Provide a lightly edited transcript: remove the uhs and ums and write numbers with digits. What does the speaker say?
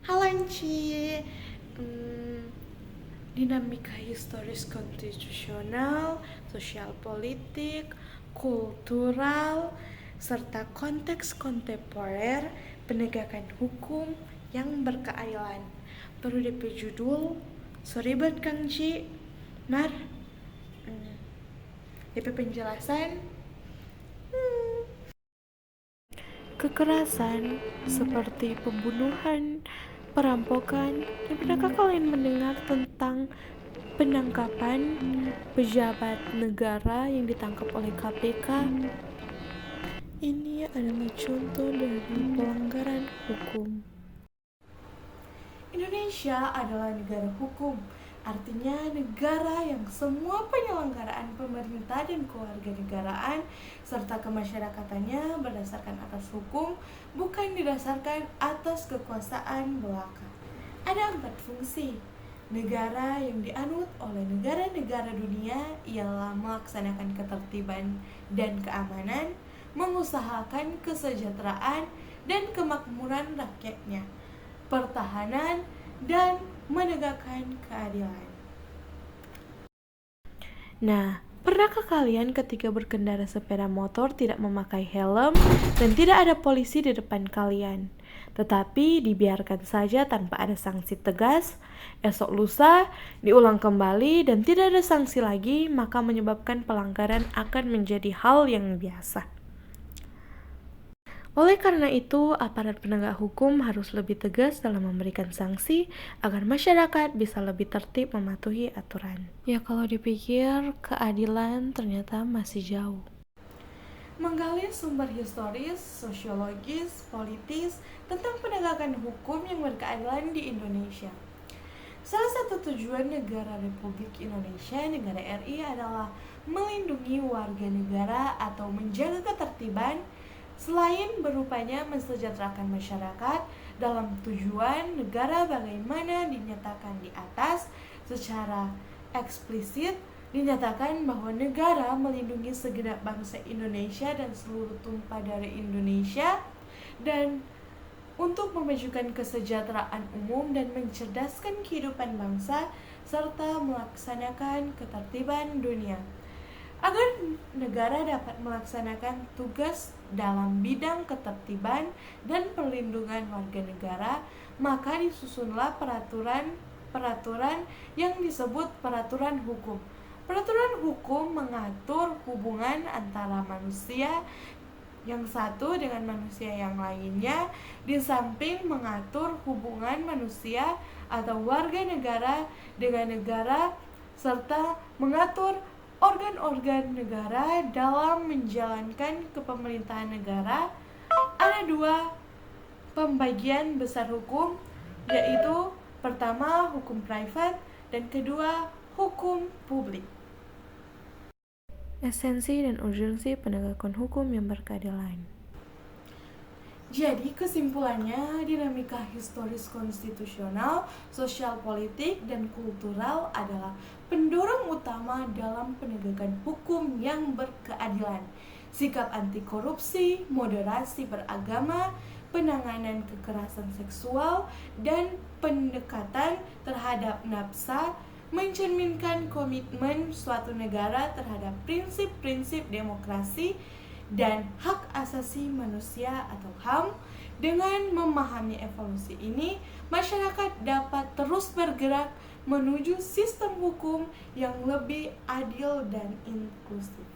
Halo Ci. Hmm, Dinamika historis konstitusional, sosial politik, kultural, serta konteks kontemporer penegakan hukum yang berkeadilan. Perlu DP judul? Sorry buat Kang Ci. Mar, DP penjelasan? Kekerasan seperti pembunuhan, perampokan, dan pernahkah kalian mendengar tentang penangkapan pejabat negara yang ditangkap oleh KPK? Ini adalah contoh dari pelanggaran hukum. Indonesia adalah negara hukum, artinya negara yang semua penyelenggaraan pemerintah dan kewarganegaraan serta kemasyarakatannya berdasarkan atas hukum, bukan didasarkan atas kekuasaan belaka. Ada 4 fungsi negara yang dianut oleh negara-negara dunia ialah melaksanakan ketertiban dan keamanan, mengusahakan kesejahteraan dan kemakmuran rakyatnya, pertahanan, dan menegakkan keadilan. Nah, pernahkah kalian ketika berkendara sepeda motor tidak memakai helm dan tidak ada polisi di depan kalian, tetapi dibiarkan saja tanpa ada sanksi tegas? Esok lusa diulang kembali dan tidak ada sanksi lagi, maka menyebabkan pelanggaran akan menjadi hal yang biasa. Oleh karena itu, aparat penegak hukum harus lebih tegas dalam memberikan sanksi agar masyarakat bisa lebih tertib mematuhi aturan. Ya kalau dipikir, keadilan ternyata masih jauh. Menggali sumber historis, sosiologis, politis tentang penegakan hukum yang berkeadilan di Indonesia. Salah satu tujuan negara Republik Indonesia, negara RI adalah melindungi warga negara atau menjaga ketertiban, selain berupaya mensejahterakan masyarakat dalam tujuan negara bagaimana dinyatakan di atas secara eksplisit dinyatakan bahwa negara melindungi segenap bangsa Indonesia dan seluruh tumpah darah Indonesia dan untuk memajukan kesejahteraan umum dan mencerdaskan kehidupan bangsa serta melaksanakan ketertiban dunia. Agar negara dapat melaksanakan tugas dalam bidang ketertiban dan perlindungan warga negara, maka disusunlah peraturan yang disebut peraturan hukum. Peraturan hukum mengatur hubungan antara manusia yang satu dengan manusia yang lainnya, di samping mengatur hubungan manusia atau warga negara dengan negara, serta mengatur organ-organ negara dalam menjalankan kepemerintahan negara. Ada 2 pembagian besar hukum, yaitu pertama hukum privat dan kedua hukum publik. Esensi dan urgensi penegakan hukum yang berkeadilan. Jadi kesimpulannya, dinamika historis konstitusional, sosial politik, dan kultural adalah pendorong utama dalam penegakan hukum yang berkeadilan. Sikap anti korupsi, moderasi beragama, penanganan kekerasan seksual, dan pendekatan terhadap nafsa mencerminkan komitmen suatu negara terhadap prinsip-prinsip demokrasi dan hak asasi manusia atau HAM. Dengan memahami evolusi ini, masyarakat dapat terus bergerak menuju sistem hukum yang lebih adil dan inklusif.